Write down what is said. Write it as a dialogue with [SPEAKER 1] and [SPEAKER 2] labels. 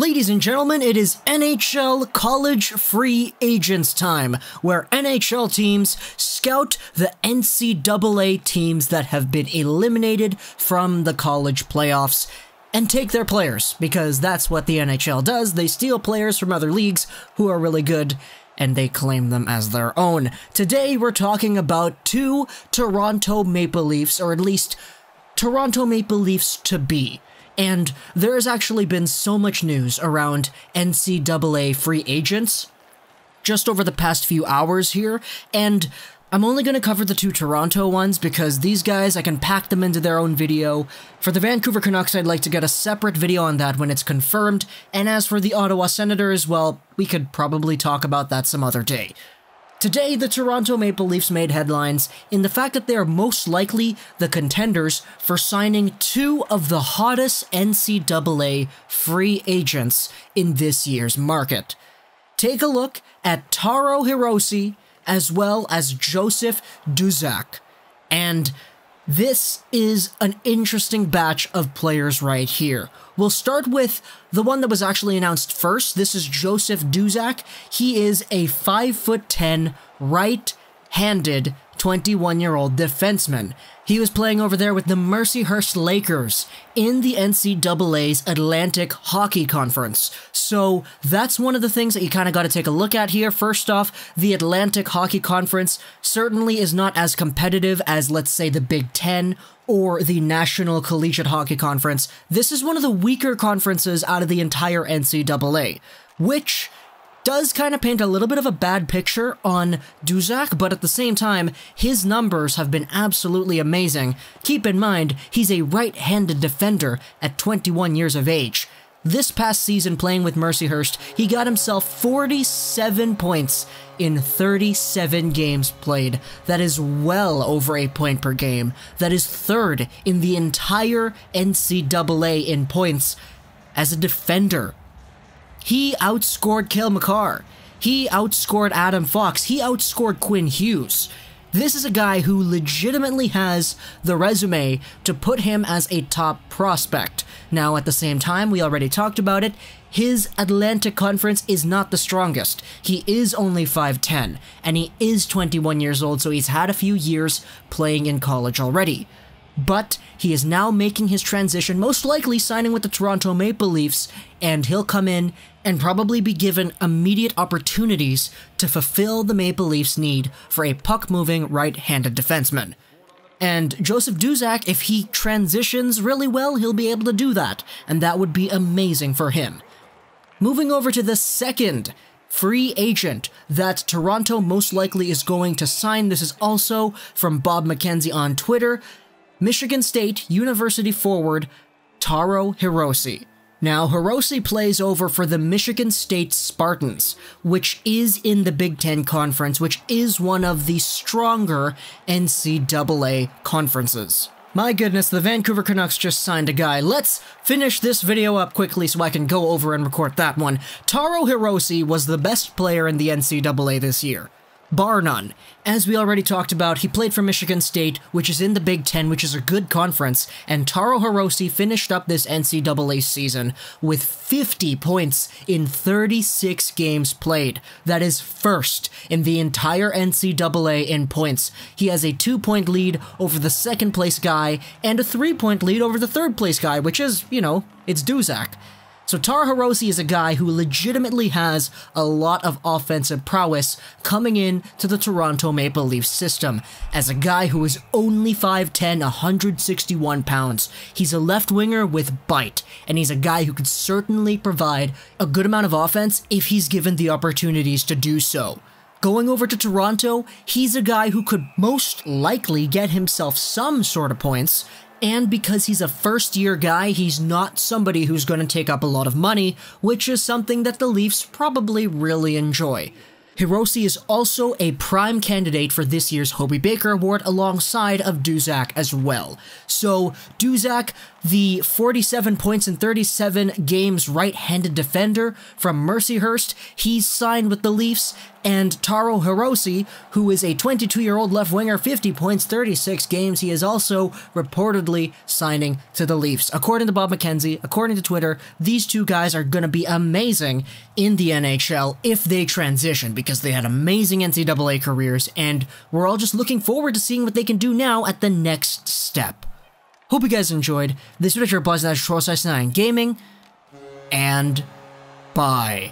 [SPEAKER 1] Ladies and gentlemen, it is NHL College Free Agents time, where NHL teams scout the NCAA teams that have been eliminated from the college playoffs and take their players, because that's what the NHL does. They steal players from other leagues who are really good, and they claim them as their own. Today, we're talking about two Toronto Maple Leafs, or at least Toronto Maple Leafs to be. And there has actually been so much news around NCAA free agents just over the past few hours here, and I'm only going to cover the two Toronto ones because these guys, I can pack them into their own video. For the Vancouver Canucks, I'd like to get a separate video on that when it's confirmed, and as for the Ottawa Senators, well, we could probably talk about that some other day. Today, the Toronto Maple Leafs made headlines in the fact that they are most likely the contenders for signing two of the hottest NCAA free agents in this year's market. Take a look at Taro Hirose as well as Joseph Duszak, and this is an interesting batch of players right here. We'll start with the one that was actually announced first. This is Joseph Duszak. He is a 5'10", right-handed 21-year-old defenseman. He was playing over there with the Mercyhurst Lakers in the NCAA's Atlantic Hockey Conference. So that's one of the things that you kind of got to take a look at here. First off, the Atlantic Hockey Conference certainly is not as competitive as, let's say, the Big Ten or the National Collegiate Hockey Conference. This is one of the weaker conferences out of the entire NCAA, which does kind of paint a little bit of a bad picture on Duszak, but at the same time, his numbers have been absolutely amazing. Keep in mind, he's a right-handed defender at 21 years of age. This past season playing with Mercyhurst, he got himself 47 points in 37 games played. That is well over a point per game. That is third in the entire NCAA in points as a defender. He outscored Cale Makar. He outscored Adam Fox. He outscored Quinn Hughes. This is a guy who legitimately has the resume to put him as a top prospect. Now, at the same time, we already talked about it, his Atlantic Conference is not the strongest. He is only 5'10", and he is 21 years old, so he's had a few years playing in college already. But he is now making his transition, most likely signing with the Toronto Maple Leafs, and he'll come in and probably be given immediate opportunities to fulfill the Maple Leafs' need for a puck-moving right-handed defenseman. And Joseph Duszak, if he transitions really well, he'll be able to do that, and that would be amazing for him. Moving over to the second free agent that Toronto most likely is going to sign, this is also from Bob McKenzie on Twitter, Michigan State University forward Taro Hirose. Now, Hirose plays over for the Michigan State Spartans, which is in the Big Ten Conference, which is one of the stronger NCAA conferences. My goodness, the Vancouver Canucks just signed a guy. Let's finish this video up quickly so I can go over and record that one. Taro Hirose was the best player in the NCAA this year, bar none. As we already talked about, he played for Michigan State, which is in the Big Ten, which is a good conference, and Taro Hirose finished up this NCAA season with 50 points in 36 games played. That is first in the entire NCAA in points. He has a 2-point lead over the second-place guy, and a 3-point lead over the third-place guy, which is, you know, it's Duszak. So Taro Hirose is a guy who legitimately has a lot of offensive prowess coming in to the Toronto Maple Leafs system. As a guy who is only 5'10", 161 pounds, he's a left winger with bite, and he's a guy who could certainly provide a good amount of offense if he's given the opportunities to do so. Going over to Toronto, he's a guy who could most likely get himself some sort of points, and because he's a first-year guy, he's not somebody who's going to take up a lot of money, which is something that the Leafs probably really enjoy. Hirose is also a prime candidate for this year's Hobey Baker Award alongside of Duszak as well. So Duszak, the 47 points in 37 games right-handed defender from Mercyhurst, he's signed with the Leafs, and Taro Hirose, who is a 22-year-old left winger, 50 points, 36 games, he is also reportedly signing to the Leafs. According to Bob McKenzie, according to Twitter, these two guys are going to be amazing in the NHL if they transition, because they had amazing NCAA careers, and we're all just looking forward to seeing what they can do now at the next step. Hope you guys enjoyed. This video was Buzz Troll 9 Gaming, and bye.